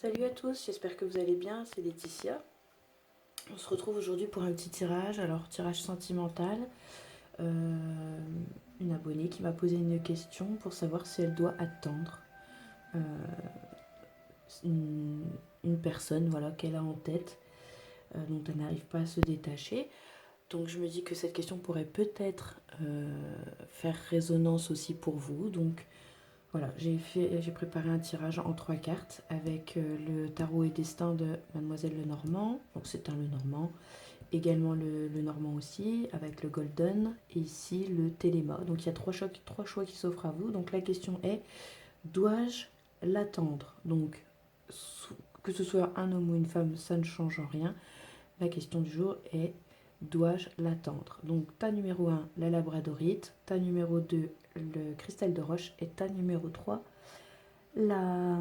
Salut à tous, j'espère que vous allez bien, c'est Laetitia. On se retrouve aujourd'hui pour un petit tirage, alors tirage sentimental. Euh, une abonnée qui m'a posé une question pour savoir si elle doit attendre euh, une, une personne voilà, qu'elle a en tête, dont elle n'arrive pas à se détacher. Donc je me dis que cette question pourrait peut-être faire résonance aussi pour vous. Donc voilà, j'ai préparé un tirage en 3 cartes avec le tarot et destin de Mademoiselle Lenormand. Donc c'est un Lenormand. Également le Normand aussi, avec le Golden. Et ici le Téléma. Donc il y a trois choix qui s'offrent à vous. Donc la question est, dois-je l'attendre? Donc que ce soit un homme ou une femme, ça ne change rien. La question du jour est, dois-je l'attendre? Donc ta numéro 1, la labradorite. Ta numéro 2, le cristal de roche. Et ta numéro 3, la,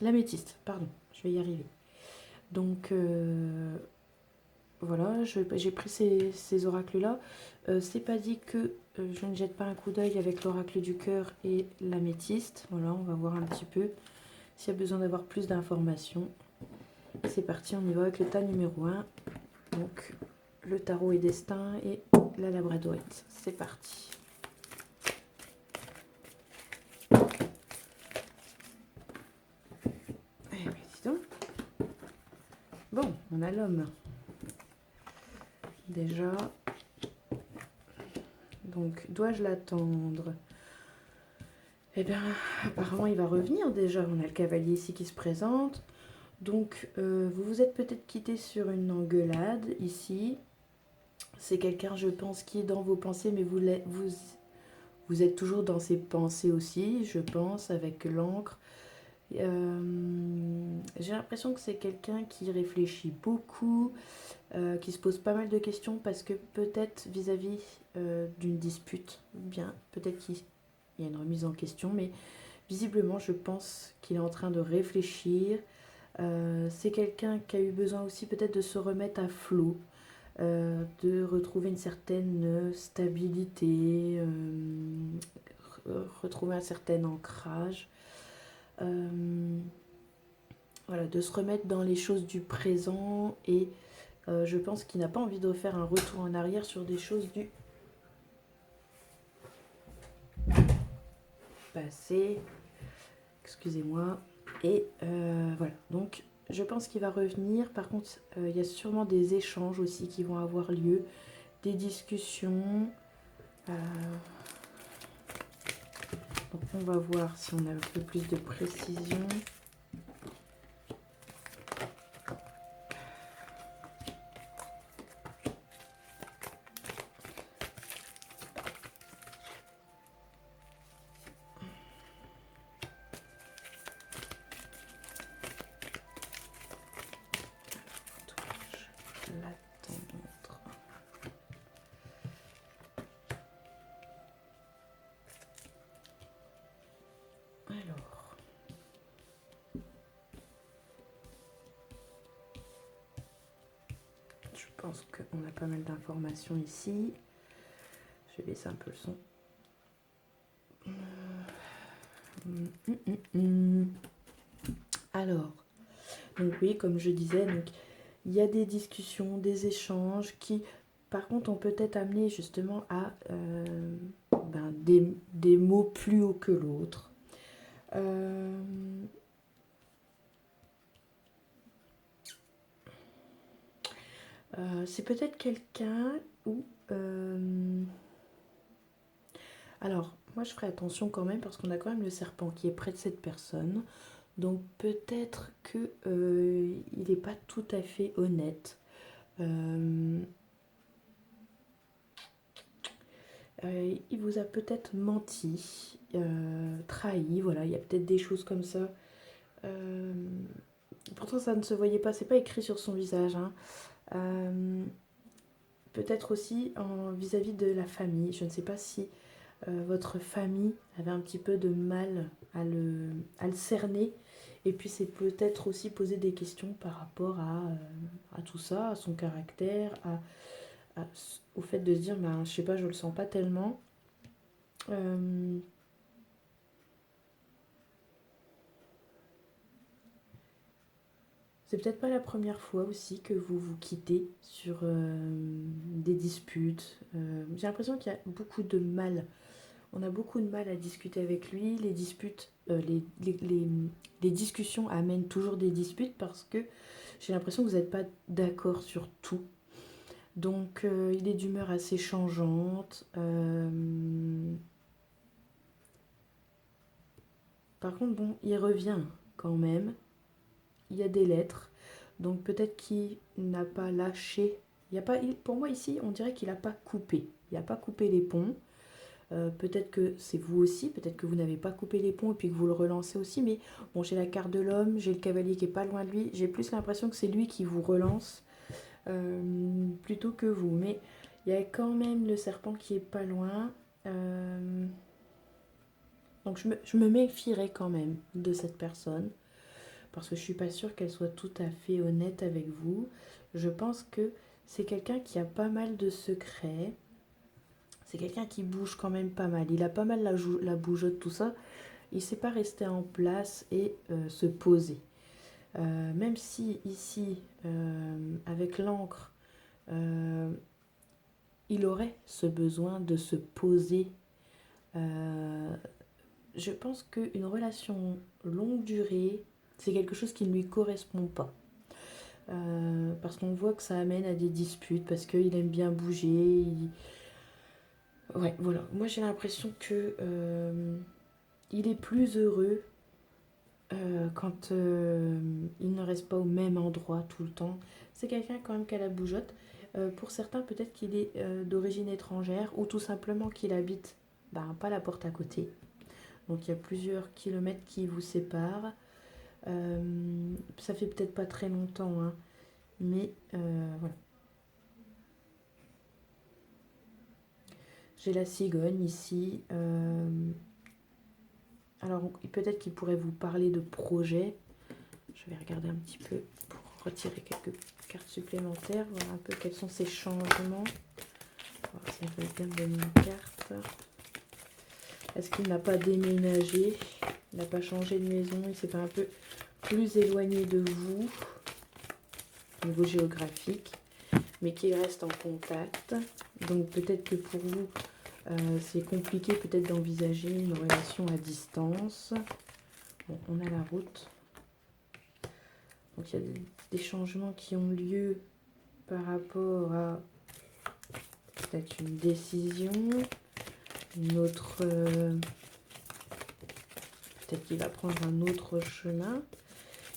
l'améthyste, pardon, je vais y arriver. Donc voilà, j'ai pris ces oracles-là. C'est pas dit que je ne jette pas un coup d'œil avec l'oracle du cœur et l'améthyste. Voilà, on va voir un petit peu s'il y a besoin d'avoir plus d'informations. C'est parti, on y va avec le tas numéro 1. Donc le tarot et destin et la labradorite. C'est parti. Eh bien, dis donc. Bon, on a l'homme. Déjà. Donc, dois-je l'attendre? Eh bien, apparemment, il va revenir déjà. On a le cavalier ici qui se présente. Donc, vous vous êtes peut-être quitté sur une engueulade ici. C'est quelqu'un, je pense, qui est dans vos pensées, mais vous êtes toujours dans ses pensées aussi, je pense, avec l'encre. J'ai l'impression que c'est quelqu'un qui réfléchit beaucoup, qui se pose pas mal de questions parce que peut-être vis-à-vis d'une dispute, bien, peut-être qu'il y a une remise en question, mais visiblement, je pense qu'il est en train de réfléchir. C'est quelqu'un qui a eu besoin aussi peut-être de se remettre à flot, de retrouver une certaine stabilité, retrouver un certain ancrage. Voilà, de se remettre dans les choses du présent et je pense qu'il n'a pas envie de faire un retour en arrière sur des choses du passé. Excusez-moi. Et voilà, donc je pense qu'il va revenir. Par contre, il y a sûrement des échanges aussi qui vont avoir lieu, des discussions. Donc on va voir si on a un peu plus de précision. L'attendre. Alors. Je pense qu'on a pas mal d'informations ici. Je vais baisser un peu le son. Alors, donc oui, comme je disais, donc, il y a des discussions, des échanges qui, par contre, ont peut-être amené justement à des mots plus hauts que l'autre. C'est peut-être quelqu'un où... alors, moi je ferai attention quand même parce qu'on a quand même le serpent qui est près de cette personne. Donc peut-être que il n'est pas tout à fait honnête. Il vous a peut-être menti, trahi, voilà, il y a peut-être des choses comme ça. Pourtant ça ne se voyait pas, c'est pas écrit sur son visage, hein. Peut-être aussi vis-à-vis de la famille. Je ne sais pas si votre famille avait un petit peu de mal à le cerner. Et puis c'est peut-être aussi poser des questions par rapport à tout ça, à son caractère, au fait de se dire, ben, je sais pas, je le sens pas tellement. C'est peut-être pas la première fois aussi que vous vous quittez sur des disputes. J'ai l'impression qu'il y a beaucoup de mal. On a beaucoup de mal à discuter avec lui. Les disputes, les discussions amènent toujours des disputes parce que j'ai l'impression que vous n'êtes pas d'accord sur tout. Donc il est d'humeur assez changeante. Par contre, bon, il revient quand même. Il y a des lettres. Donc peut-être qu'il n'a pas lâché. Il y a pas, pour moi ici, on dirait qu'il n'a pas coupé. Il n'a pas coupé les ponts. Peut-être que c'est vous aussi, peut-être que vous n'avez pas coupé les ponts et puis que vous le relancez aussi. Mais bon, j'ai la carte de l'homme, j'ai le cavalier qui est pas loin de lui. J'ai plus l'impression que c'est lui qui vous relance plutôt que vous. Mais il y a quand même le serpent qui est pas loin. Donc je me méfierai quand même de cette personne. Parce que je ne suis pas sûre qu'elle soit tout à fait honnête avec vous. Je pense que c'est quelqu'un qui a pas mal de secrets. C'est quelqu'un qui bouge quand même pas mal. Il a pas mal la bougeotte, tout ça. Il ne sait pas rester en place et se poser. Même si ici, avec l'encre, il aurait ce besoin de se poser. Je pense qu'une relation longue durée, c'est quelque chose qui ne lui correspond pas. Parce qu'on voit que ça amène à des disputes, parce qu'il aime bien bouger. Ouais, voilà. Moi, j'ai l'impression que il est plus heureux quand il ne reste pas au même endroit tout le temps. C'est quelqu'un quand même qui a la bougeotte. Pour certains, peut-être qu'il est d'origine étrangère ou tout simplement qu'il habite pas la porte à côté. Donc il y a plusieurs kilomètres qui vous séparent. Ça fait peut-être pas très longtemps, hein, mais voilà. J'ai la cigogne ici. Alors peut-être qu'il pourrait vous parler de projets. Je vais regarder un petit peu pour retirer quelques cartes supplémentaires, voir un peu quels sont ces changements. Voir si elle veut bien me donner une carte. Est-ce qu'il n'a pas déménagé? Il n'a pas changé de maison? Il s'est pas un peu plus éloigné de vous au niveau géographique, mais qu'il reste en contact. Donc peut-être que pour vous, c'est compliqué peut-être d'envisager une relation à distance. Bon, on a la route. Donc il y a des changements qui ont lieu par rapport à peut-être une décision, une autre... peut-être qu'il va prendre un autre chemin.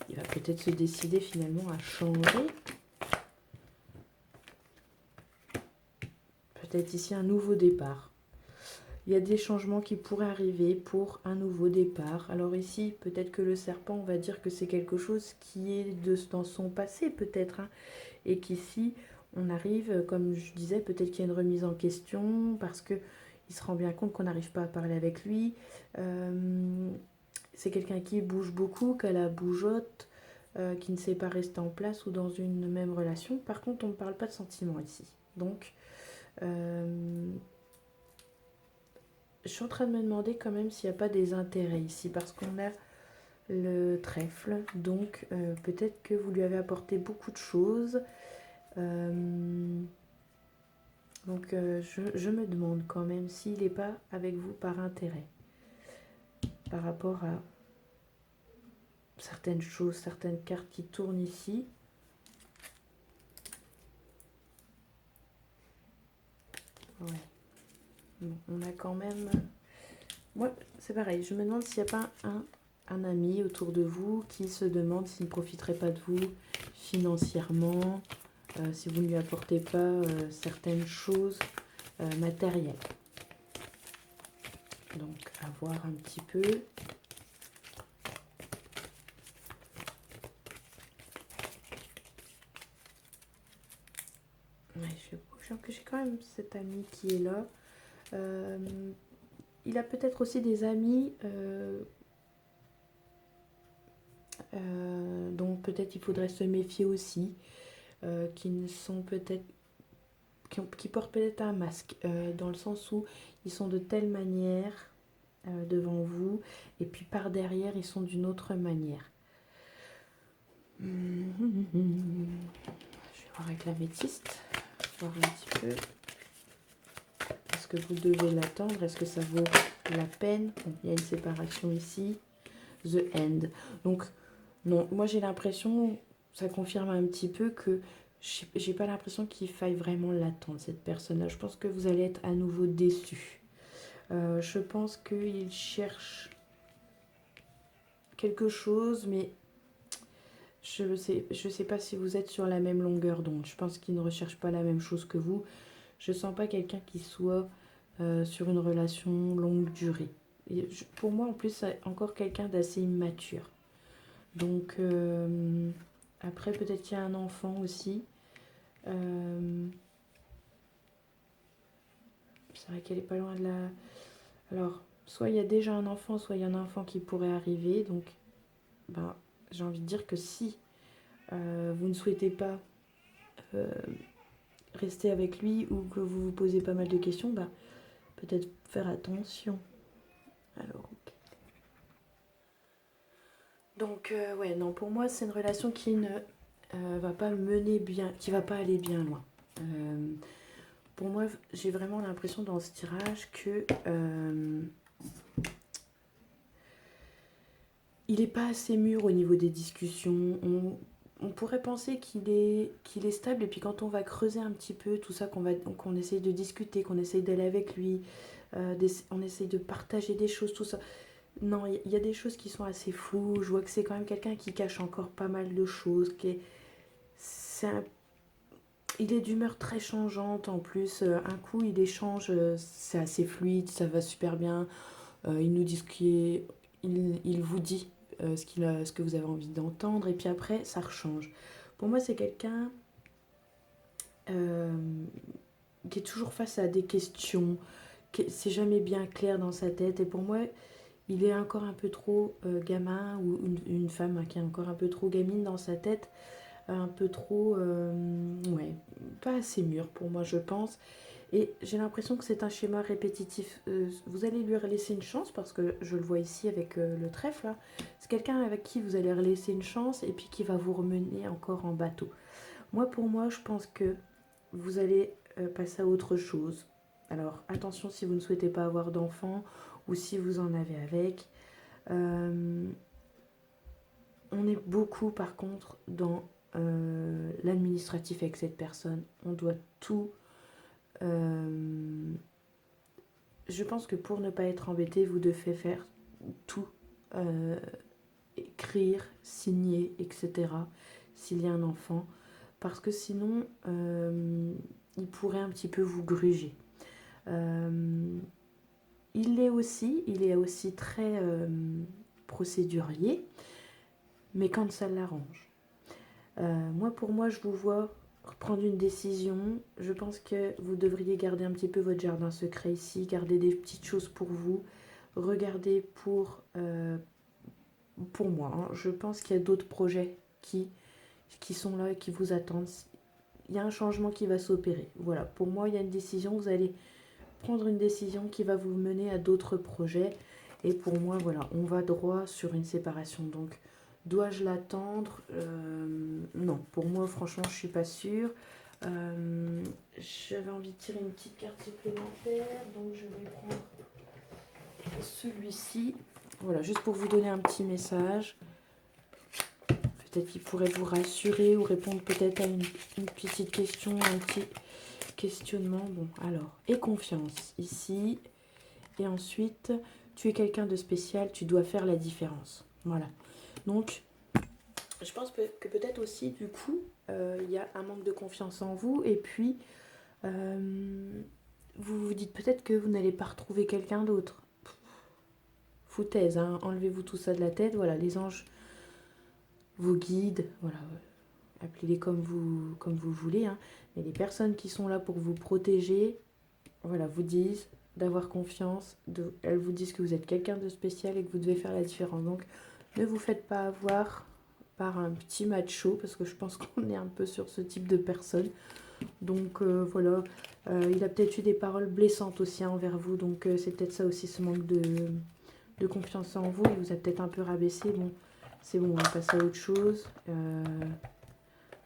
Il va peut-être se décider finalement à changer. Peut-être ici un nouveau départ. Il y a des changements qui pourraient arriver pour un nouveau départ. Alors ici, peut-être que le serpent, on va dire que c'est quelque chose qui est dans son passé peut-être. Hein, et qu'ici, on arrive, comme je disais, peut-être qu'il y a une remise en question parce qu'il se rend bien compte qu'on n'arrive pas à parler avec lui. C'est quelqu'un qui bouge beaucoup, qui a la bougeotte, qui ne sait pas rester en place ou dans une même relation. Par contre, on ne parle pas de sentiments ici. Donc, je suis en train de me demander quand même s'il n'y a pas des intérêts ici, parce qu'on a le trèfle, donc peut-être que vous lui avez apporté beaucoup de choses. Donc je me demande quand même s'il n'est pas avec vous par intérêt, par rapport à certaines choses, certaines cartes qui tournent ici. Ouais. Bon, on a quand même... Moi, c'est pareil, je me demande s'il n'y a pas un ami autour de vous qui se demande s'il ne profiterait pas de vous financièrement, si vous ne lui apportez pas certaines choses matérielles. Donc, à voir un petit peu. Ouais, j'ai quand même cet ami qui est là. Il a peut-être aussi des amis dont peut-être il faudrait se méfier aussi, qui ne sont peut-être qui portent peut-être un masque, dans le sens où ils sont de telle manière devant vous, et puis par derrière ils sont d'une autre manière. Je vais voir avec l'améthyste, voir un petit peu. Est-ce que vous devez l'attendre? Est-ce que ça vaut la peine? Bon, il y a une séparation ici. The End. Donc, non, moi j'ai l'impression, ça confirme un petit peu que j'ai pas l'impression qu'il faille vraiment l'attendre, cette personne-là. Je pense que vous allez être à nouveau déçus. Je pense qu'il cherche quelque chose, mais je sais pas si vous êtes sur la même longueur d'onde. Je pense qu'il ne recherche pas la même chose que vous. Je sens pas quelqu'un qui soit sur une relation longue durée. Et pour moi, en plus, c'est encore quelqu'un d'assez immature. Donc, après, peut-être qu'il y a un enfant aussi. C'est vrai qu'elle est pas loin de la... Alors, soit il y a déjà un enfant, soit il y a un enfant qui pourrait arriver. Donc, ben, j'ai envie de dire que si vous ne souhaitez pas rester avec lui ou que vous vous posez pas mal de questions, ben, peut-être faire attention. Alors, ok. Donc, ouais, non, pour moi, c'est une relation qui ne va pas mener bien, qui va pas aller bien loin. Pour moi, j'ai vraiment l'impression dans ce tirage que il n'est pas assez mûr au niveau des discussions. On pourrait penser qu'il est stable, et puis quand on va creuser un petit peu tout ça, qu'on essaye de discuter, qu'on essaye d'aller avec lui, on essaye de partager des choses, tout ça. Non, il y a des choses qui sont assez floues. Je vois que c'est quand même quelqu'un qui cache encore pas mal de choses. Il est d'humeur très changeante en plus. Un coup, il échange, c'est assez fluide, ça va super bien. Il nous dit il vous dit ce que vous avez envie d'entendre, et puis après, ça rechange. Pour moi, c'est quelqu'un qui est toujours face à des questions, c'est jamais bien clair dans sa tête, et pour moi, il est encore un peu trop gamin, ou une femme qui est encore un peu trop gamine dans sa tête, un peu trop, ouais, pas assez mûr pour moi, je pense. Et j'ai l'impression que c'est un schéma répétitif. Vous allez lui laisser une chance, parce que je le vois ici avec le trèfle, là. C'est quelqu'un avec qui vous allez laisser une chance et puis qui va vous remener encore en bateau. Pour moi, je pense que vous allez passer à autre chose. Alors, attention si vous ne souhaitez pas avoir d'enfant ou si vous en avez avec. On est beaucoup, par contre, dans l'administratif avec cette personne. On doit tout... je pense que pour ne pas être embêté, vous devez faire tout. Écrire, signer, etc. S'il y a un enfant. Parce que sinon, il pourrait un petit peu vous gruger. Il est aussi très procédurier, mais quand ça l'arrange. Pour moi, je vous vois prendre une décision. Je pense que vous devriez garder un petit peu votre jardin secret ici, garder des petites choses pour vous, regarder pour moi. Hein. Je pense qu'il y a d'autres projets qui sont là et qui vous attendent. Il y a un changement qui va s'opérer. Voilà, pour moi, il y a une décision. Vous allez prendre une décision qui va vous mener à d'autres projets. Et pour moi, voilà, on va droit sur une séparation. Donc, dois-je l'attendre? Non, pour moi, franchement, je ne suis pas sûre. J'avais envie de tirer une petite carte supplémentaire. Donc, je vais prendre celui-ci. Voilà, juste pour vous donner un petit message. Peut-être qu'il pourrait vous rassurer ou répondre peut-être à une petite question, un petit questionnement. Bon, alors, et confiance ici. Et ensuite, tu es quelqu'un de spécial, tu dois faire la différence. Voilà. Donc, je pense que peut-être aussi, du coup, il y a un manque de confiance en vous. Et puis, vous vous dites peut-être que vous n'allez pas retrouver quelqu'un d'autre. Foutaise, hein, enlevez-vous tout ça de la tête. Voilà, les anges vous guident. Voilà, appelez-les comme vous voulez. Hein. Mais les personnes qui sont là pour vous protéger, voilà, vous disent d'avoir confiance. Elles vous disent que vous êtes quelqu'un de spécial et que vous devez faire la différence. Donc, ne vous faites pas avoir par un petit macho, parce que je pense qu'on est un peu sur ce type de personne. Donc, voilà. Il a peut-être eu des paroles blessantes aussi envers vous. Donc, c'est peut-être ça aussi, ce manque de confiance en vous. Il vous a peut-être un peu rabaissé. Bon, c'est bon, on va passer à autre chose.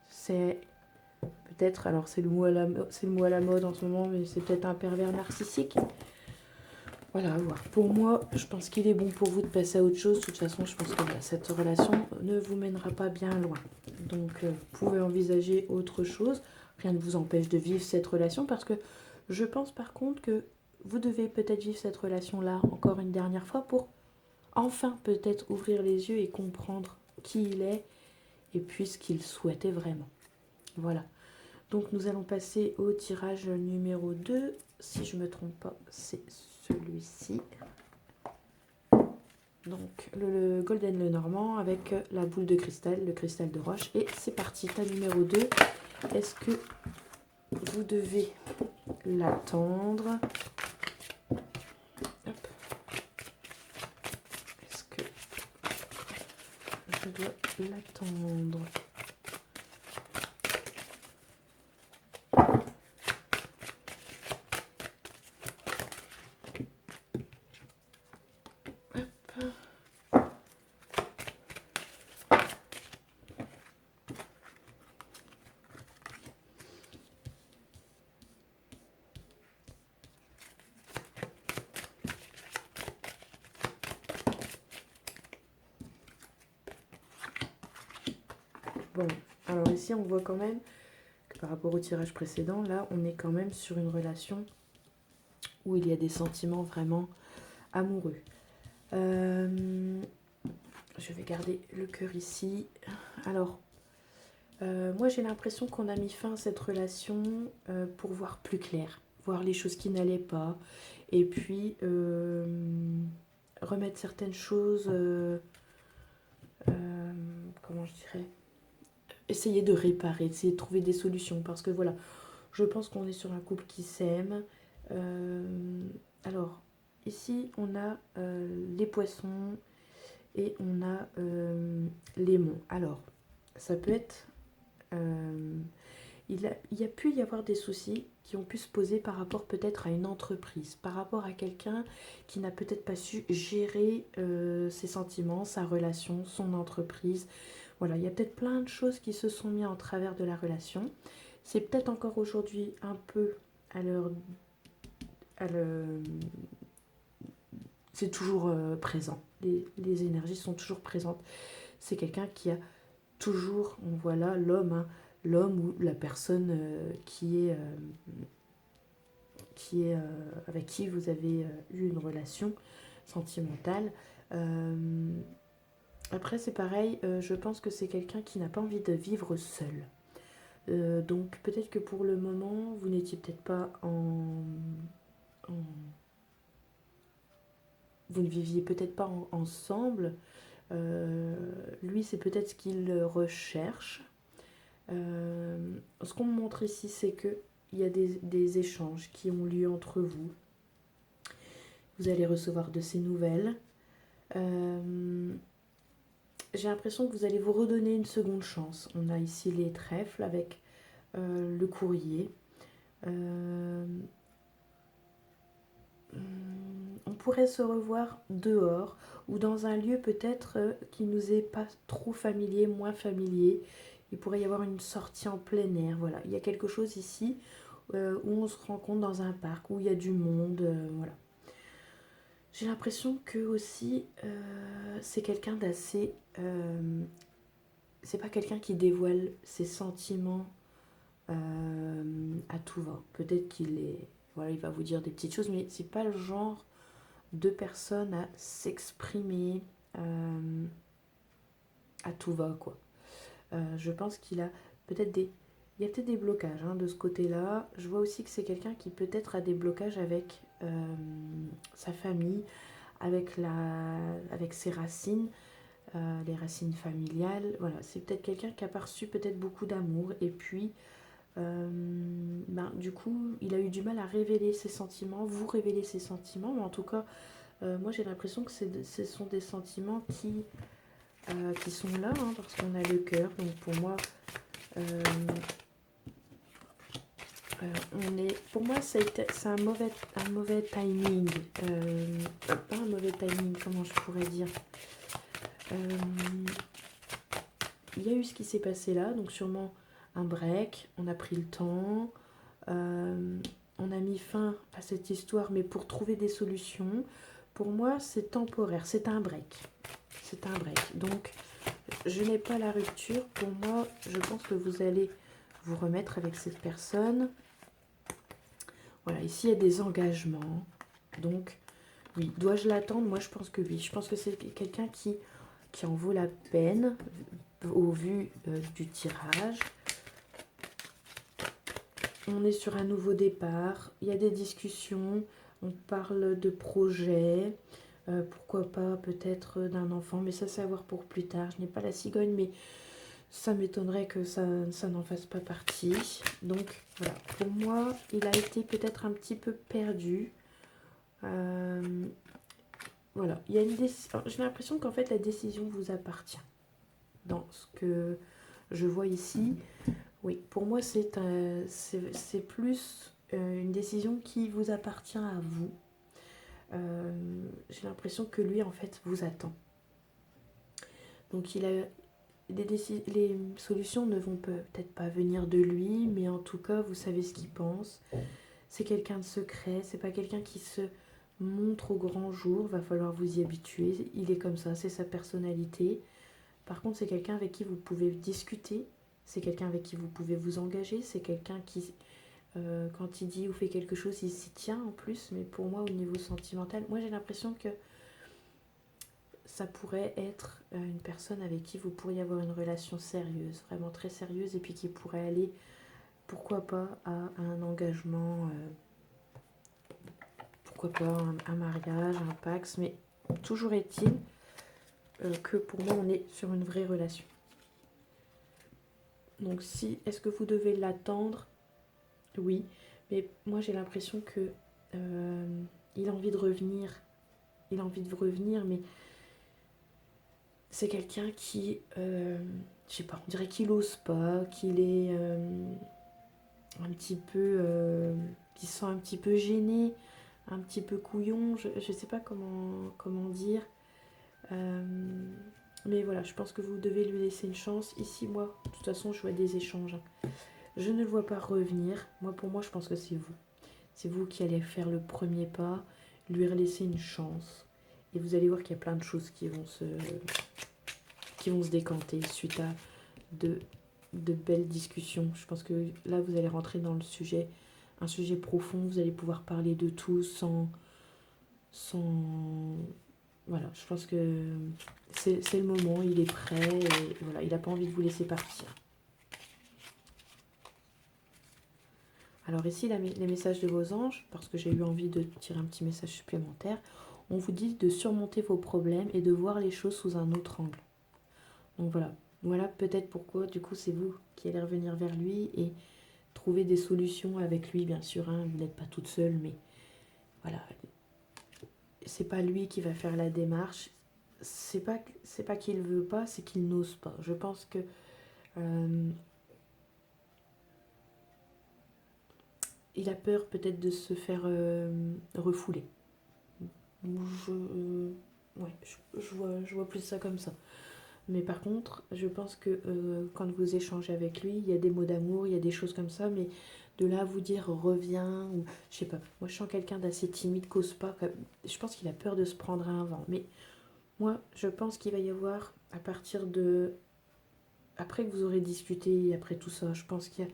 C'est peut-être, alors c'est le mot à la mode en ce moment, mais c'est peut-être un pervers narcissique. Voilà, pour moi, je pense qu'il est bon pour vous de passer à autre chose. De toute façon, je pense que cette relation ne vous mènera pas bien loin. Donc, vous pouvez envisager autre chose. Rien ne vous empêche de vivre cette relation parce que je pense par contre que vous devez peut-être vivre cette relation-là encore une dernière fois pour enfin peut-être ouvrir les yeux et comprendre qui il est et puis ce qu'il souhaitait vraiment. Voilà. Donc, nous allons passer au tirage numéro 2. Si je ne me trompe pas, c'est celui-ci. Donc le Golden Lenormand avec la boule de cristal, le cristal de roche. Et c'est parti, ta numéro 2. Est-ce que vous devez l'attendre? Est-ce que je dois l'attendre? Bon, alors ici on voit quand même que par rapport au tirage précédent, là on est quand même sur une relation où il y a des sentiments vraiment amoureux. Je vais garder le cœur ici. Alors, moi j'ai l'impression qu'on a mis fin à cette relation pour voir plus clair, voir les choses qui n'allaient pas, et puis remettre certaines choses, comment je dirais, essayer de réparer, essayer de trouver des solutions, parce que voilà, je pense qu'on est sur un couple qui s'aime. Alors, ici on a les poissons et on a l'aimant. Alors, ça peut être... il y a pu y avoir des soucis qui ont pu se poser par rapport peut-être à une entreprise, par rapport à quelqu'un qui n'a peut-être pas su gérer ses sentiments, sa relation, son entreprise. Voilà, il y a peut-être plein de choses qui se sont mises en travers de la relation. C'est peut-être encore aujourd'hui un peu à l'heure... C'est toujours présent. Les énergies sont toujours présentes. C'est quelqu'un qui a toujours, on voit là, l'homme ou la personne avec qui vous avez eu une relation sentimentale. Après, c'est pareil, je pense que c'est quelqu'un qui n'a pas envie de vivre seul. Donc peut-être que pour le moment, vous n'étiez peut-être pas vous ne viviez peut-être pas ensemble. Lui, c'est peut-être ce qu'il recherche. Ce qu'on me montre ici, c'est que il y a des échanges qui ont lieu entre vous. Vous allez recevoir de ces nouvelles. J'ai l'impression que vous allez vous redonner une seconde chance. On a ici les trèfles avec le courrier. On pourrait se revoir dehors ou dans un lieu peut-être qui nous est pas trop familier, moins familier. Il pourrait y avoir une sortie en plein air. Voilà, il y a quelque chose ici où on se rencontre dans un parc, où il y a du monde. Voilà. J'ai l'impression que aussi c'est quelqu'un d'assez... c'est pas quelqu'un qui dévoile ses sentiments à tout va. Peut-être qu'il est... Voilà, il va vous dire des petites choses, mais c'est pas le genre de personne à s'exprimer à tout va, quoi. Je pense qu'il a peut-être des... Il y a peut-être des blocages de ce côté-là. Je vois aussi que c'est quelqu'un qui peut-être a des blocages avec sa famille, avec ses racines, les racines familiales. Voilà, c'est peut-être quelqu'un qui a perçu peut-être beaucoup d'amour et puis du coup, il a eu du mal à révéler ses sentiments, vous révéler ses sentiments, mais en tout cas, moi j'ai l'impression que ce sont des sentiments qui sont là, parce qu'on a le cœur. Donc pour moi, pour moi c'est un mauvais timing. Pas un mauvais timing, comment je pourrais dire. Il y a eu ce qui s'est passé là, donc sûrement un break, on a pris le temps, on a mis fin à cette histoire, mais pour trouver des solutions. Pour moi, c'est temporaire, c'est un break. C'est un break. Donc, je n'ai pas la rupture. Pour moi, je pense que vous allez vous remettre avec cette personne. Voilà, ici, il y a des engagements. Donc, oui, dois-je l'attendre? Moi, je pense que oui. Je pense que c'est quelqu'un qui en vaut la peine au vu du tirage. On est sur un nouveau départ. Il y a des discussions. On parle de projets. Pourquoi pas peut-être d'un enfant. Mais ça, c'est à voir pour plus tard. Je n'ai pas la cigogne, mais ça m'étonnerait que ça n'en fasse pas partie. Donc, voilà. Pour moi, il a été peut-être un petit peu perdu. Voilà. Il y a une j'ai l'impression qu'en fait, la décision vous appartient. Dans ce que je vois ici. Oui, pour moi, c'est plus une décision qui vous appartient à vous. J'ai l'impression que lui, en fait, vous attend. Donc, il a les solutions ne vont peut-être pas venir de lui, mais en tout cas, vous savez ce qu'il pense. C'est quelqu'un de secret, c'est pas quelqu'un qui se montre au grand jour, va falloir vous y habituer. Il est comme ça, c'est sa personnalité. Par contre, c'est quelqu'un avec qui vous pouvez discuter, c'est quelqu'un avec qui vous pouvez vous engager, c'est quelqu'un qui, quand il dit ou fait quelque chose, il s'y tient en plus. Mais pour moi, au niveau sentimental, moi j'ai l'impression que ça pourrait être une personne avec qui vous pourriez avoir une relation sérieuse, vraiment très sérieuse, et puis qui pourrait aller, pourquoi pas, à un engagement, pourquoi pas un mariage, un pax, mais toujours est-il que pour moi on est sur une vraie relation. Donc si, est-ce que vous devez l'attendre? Oui, mais moi j'ai l'impression que il a envie de revenir, mais c'est quelqu'un qui, je sais pas, on dirait qu'il ose pas, qu'il est un petit peu, qui se sent un petit peu gêné, un petit peu couillon, je sais pas comment dire. Mais voilà, je pense que vous devez lui laisser une chance. Ici, moi, de toute façon, je vois des échanges. Je ne le vois pas revenir. Pour moi, je pense que c'est vous. C'est vous qui allez faire le premier pas, lui laisser une chance. Et vous allez voir qu'il y a plein de choses qui vont se décanter suite à de belles discussions. Je pense que là, vous allez rentrer dans le sujet, un sujet profond. Vous allez pouvoir parler de tout sans voilà, je pense que c'est le moment, il est prêt, et voilà, il n'a pas envie de vous laisser partir. Alors ici, les messages de vos anges, parce que j'ai eu envie de tirer un petit message supplémentaire, on vous dit de surmonter vos problèmes et de voir les choses sous un autre angle. Donc voilà peut-être pourquoi, du coup, c'est vous qui allez revenir vers lui et trouver des solutions avec lui, bien sûr, hein, vous n'êtes pas toute seule, mais voilà, c'est pas lui qui va faire la démarche, c'est pas qu'il veut pas, c'est qu'il n'ose pas. Je pense que il a peur peut-être de se faire refouler. Je vois plus ça comme ça. Mais par contre, je pense que quand vous échangez avec lui, il y a des mots d'amour, il y a des choses comme ça, mais de là à vous dire reviens, ou je sais pas. Moi, je sens quelqu'un d'assez timide, cause pas. Je pense qu'il a peur de se prendre à un vent. Mais moi, je pense qu'il va y avoir, à partir de. Après que vous aurez discuté, après tout ça, je pense qu'il y a.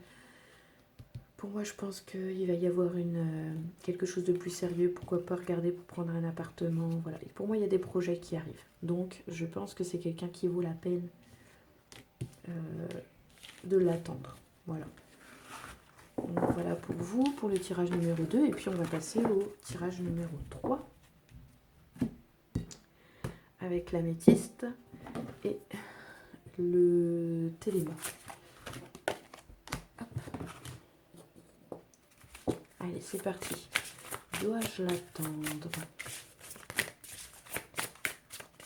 Pour moi, je pense qu'il va y avoir quelque chose de plus sérieux. Pourquoi pas regarder pour prendre un appartement. Voilà. Et pour moi, il y a des projets qui arrivent. Donc, je pense que c'est quelqu'un qui vaut la peine de l'attendre. Voilà. Donc, voilà pour vous, pour le tirage numéro 2. Et puis, on va passer au tirage numéro 3. Avec l'améthyste et le téléma. Allez, c'est parti. Dois-je l'attendre?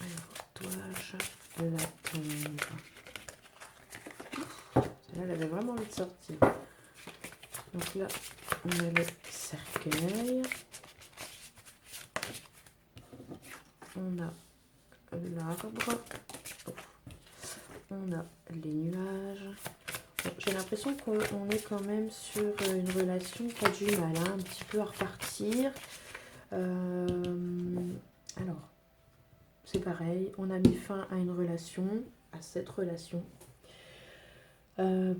Alors, dois-je l'attendre? Celle-là, elle avait vraiment envie de sortir. Donc là, on a le cercueil. On a l'arbre. On a les nuages. Bon, j'ai l'impression qu'on est quand même sur une relation qui a du mal, hein, un petit peu à repartir. Alors, c'est pareil, on a mis fin à une relation, à cette relation.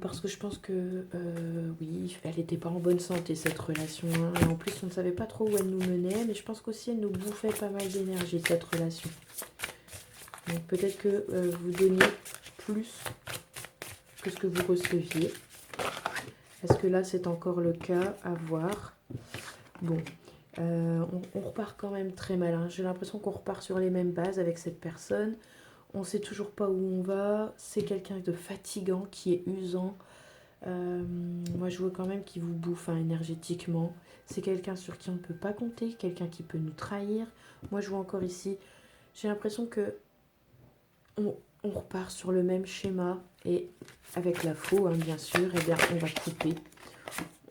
Parce que je pense que, oui, elle n'était pas en bonne santé cette relation, hein. Et en plus, on ne savait pas trop où elle nous menait, mais je pense qu'aussi elle nous bouffait pas mal d'énergie, cette relation. Donc peut-être que vous donniez plus que ce que vous receviez. Est-ce que là, c'est encore le cas? À voir. Bon, on repart quand même très mal, hein. J'ai l'impression qu'on repart sur les mêmes bases avec cette personne. On ne sait toujours pas où on va. C'est quelqu'un de fatigant, qui est usant. Moi, je vois quand même qu'il vous bouffe, hein, énergétiquement. C'est quelqu'un sur qui on ne peut pas compter, quelqu'un qui peut nous trahir. Moi, je vois encore ici, j'ai l'impression que on repart sur le même schéma. Et avec la faux, hein, bien sûr, eh bien, on va couper.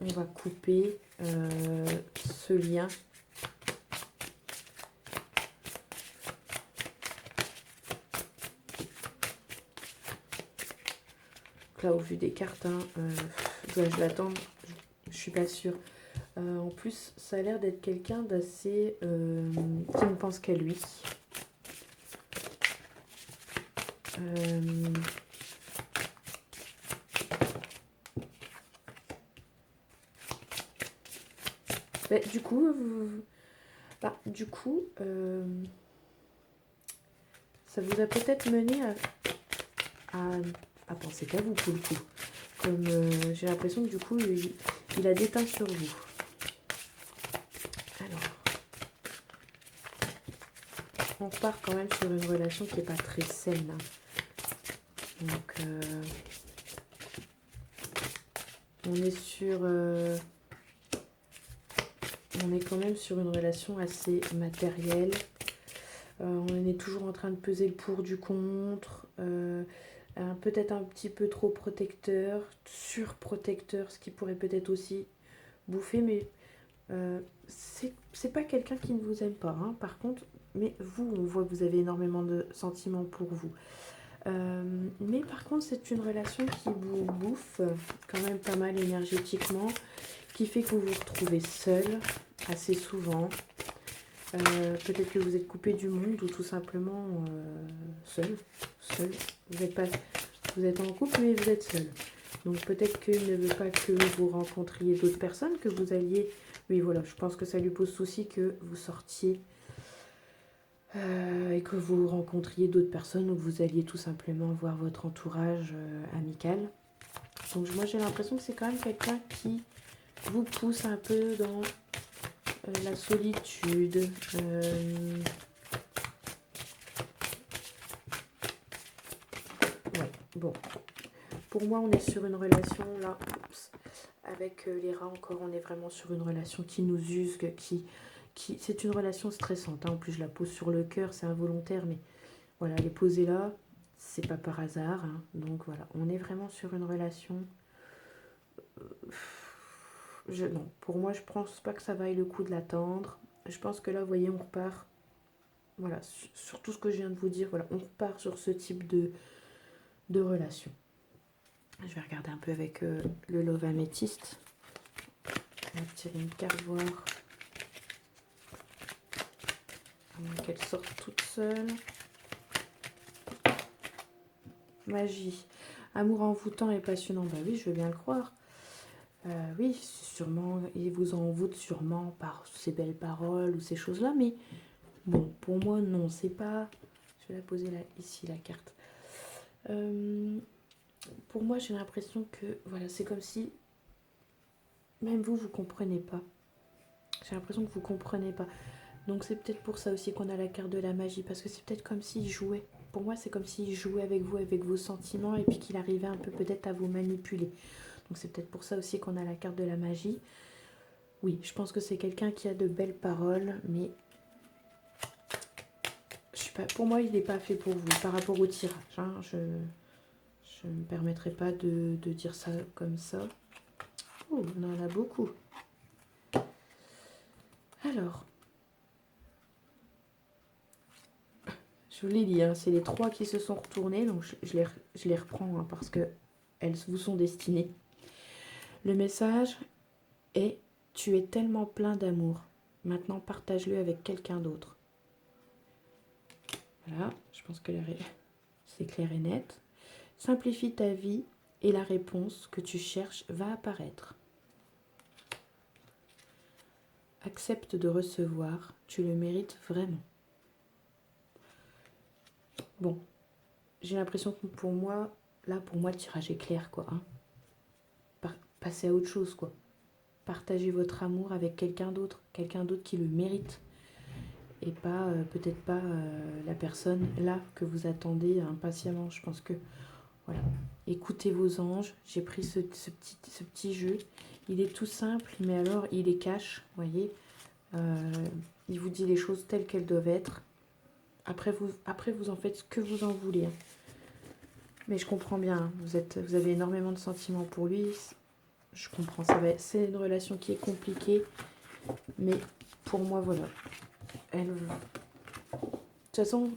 On va couper ce lien. Là, au vu des cartes, hein, dois-je l'attendre? Je suis pas sûre. En plus, ça a l'air d'être quelqu'un d'assez qui ne pense qu'à lui. Bah, du coup, ça vous a peut-être mené à penser qu'à vous pour le coup. Comme j'ai l'impression que du coup, il a déteint sur vous. Alors, on repart quand même sur une relation qui n'est pas très saine, hein. Donc, on est sur... on est quand même sur une relation assez matérielle. On est toujours en train de peser le pour du contre. Peut-être un petit peu trop protecteur, surprotecteur, ce qui pourrait peut-être aussi bouffer, mais c'est pas quelqu'un qui ne vous aime pas, hein, par contre, mais vous, on voit que vous avez énormément de sentiments pour vous. Mais par contre, c'est une relation qui vous bouffe quand même pas mal énergétiquement, qui fait que vous vous retrouvez seul assez souvent. Peut-être que vous êtes coupé du monde ou tout simplement seul. Vous êtes en couple mais vous êtes seul. Donc peut-être qu'il ne veut pas que vous rencontriez d'autres personnes, que vous alliez... Oui voilà, je pense que ça lui pose souci que vous sortiez et que vous rencontriez d'autres personnes ou que vous alliez tout simplement voir votre entourage amical. Donc moi j'ai l'impression que c'est quand même quelqu'un qui vous pousse un peu dans la solitude. Ouais, bon. Pour moi, on est sur une relation, là, avec les rats encore, on est vraiment sur une relation qui nous use, c'est une relation stressante, hein. En plus, je la pose sur le cœur, c'est involontaire, mais voilà, elle est posée là, c'est pas par hasard, hein. Donc voilà, on est vraiment sur une relation... non, pour moi, je pense pas que ça vaille le coup de l'attendre. Je pense que là, vous voyez, on repart... Voilà, sur tout ce que je viens de vous dire, voilà, on repart sur ce type de relation. Je vais regarder un peu avec le Love Améthyste. On va tirer une carte, voir. À moins qu'elle sorte toute seule. Magie. Amour envoûtant et passionnant. Bah oui, je veux bien le croire. Oui, sûrement, il vous envoûte sûrement par ces belles paroles ou ces choses-là. Mais bon, pour moi, non, c'est pas... Je vais la poser là, ici, la carte. Pour moi, j'ai l'impression que, voilà, c'est comme si... Même vous comprenez pas. J'ai l'impression que vous comprenez pas. Donc c'est peut-être pour ça aussi qu'on a la carte de la magie, parce que c'est peut-être comme s'il jouait. Pour moi, c'est comme s'il jouait avec vous, avec vos sentiments, et puis qu'il arrivait un peu peut-être à vous manipuler. Donc c'est peut-être pour ça aussi qu'on a la carte de la magie. Oui, je pense que c'est quelqu'un qui a de belles paroles, mais je sais pas, pour moi, il n'est pas fait pour vous par rapport au tirage, hein. Je ne me permettrai pas de dire ça comme ça. Oh, on en a beaucoup. Alors, je je vous l'ai dit, hein, c'est les 3 qui se sont retournés, donc je les reprends hein, parce que elles vous sont destinées. Le message est: tu es tellement plein d'amour. Maintenant, partage-le avec quelqu'un d'autre. Voilà, je pense que c'est clair et net. Simplifie ta vie et la réponse que tu cherches va apparaître. Accepte de recevoir, tu le mérites vraiment. Bon, j'ai l'impression que pour moi, le tirage est clair, quoi. Hein. Passez à autre chose, quoi. Partagez votre amour avec quelqu'un d'autre qui le mérite. Et pas, peut-être pas la personne là que vous attendez impatiemment. Je pense que, voilà. Écoutez vos anges. J'ai pris ce petit jeu. Il est tout simple, mais alors il est cash, vous voyez. Il vous dit les choses telles qu'elles doivent être. Après vous en faites ce que vous en voulez. Hein. Mais je comprends bien, hein. Vous avez énormément de sentiments pour lui. Je comprends, c'est une relation qui est compliquée. Mais pour moi, voilà. De toute façon,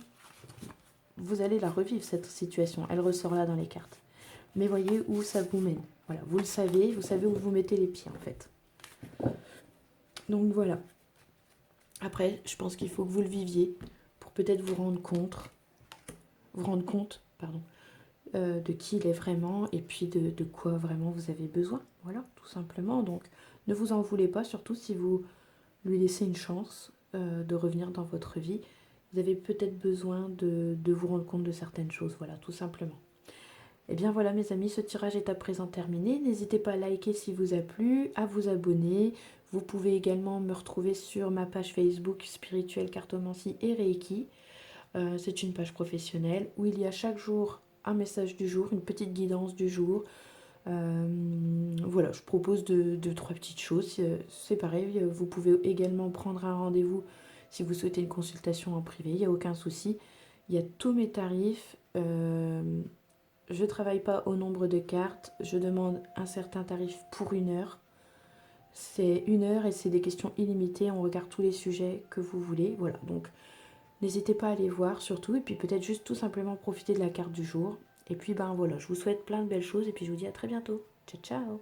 vous allez la revivre, cette situation. Elle ressort là dans les cartes. Mais voyez où ça vous mène. Voilà, vous savez où vous mettez les pieds, en fait. Donc voilà. Après, je pense qu'il faut que vous le viviez pour peut-être vous rendre compte, de qui il est vraiment et puis de quoi vraiment vous avez besoin. Voilà, tout simplement. Donc, ne vous en voulez pas, surtout si vous lui laissez une chance de revenir dans votre vie. Vous avez peut-être besoin de vous rendre compte de certaines choses. Voilà, tout simplement. Et bien voilà mes amis, ce tirage est à présent terminé. N'hésitez pas à liker s'il vous a plu, à vous abonner. Vous pouvez également me retrouver sur ma page Facebook Spirituelle Cartomancie et Reiki. C'est une page professionnelle où il y a chaque jour un message du jour, une petite guidance du jour. Voilà, je propose 2-3 petites choses. C'est pareil, vous pouvez également prendre un rendez-vous si vous souhaitez une consultation en privé, il n'y a aucun souci. Il y a tous mes tarifs. Je ne travaille pas au nombre de cartes, je demande un certain tarif pour 1 heure. C'est 1 heure et c'est des questions illimitées, on regarde tous les sujets que vous voulez. Voilà, donc n'hésitez pas à aller voir surtout et puis peut-être juste tout simplement profiter de la carte du jour. Et puis ben voilà, je vous souhaite plein de belles choses et puis je vous dis à très bientôt. Ciao ciao.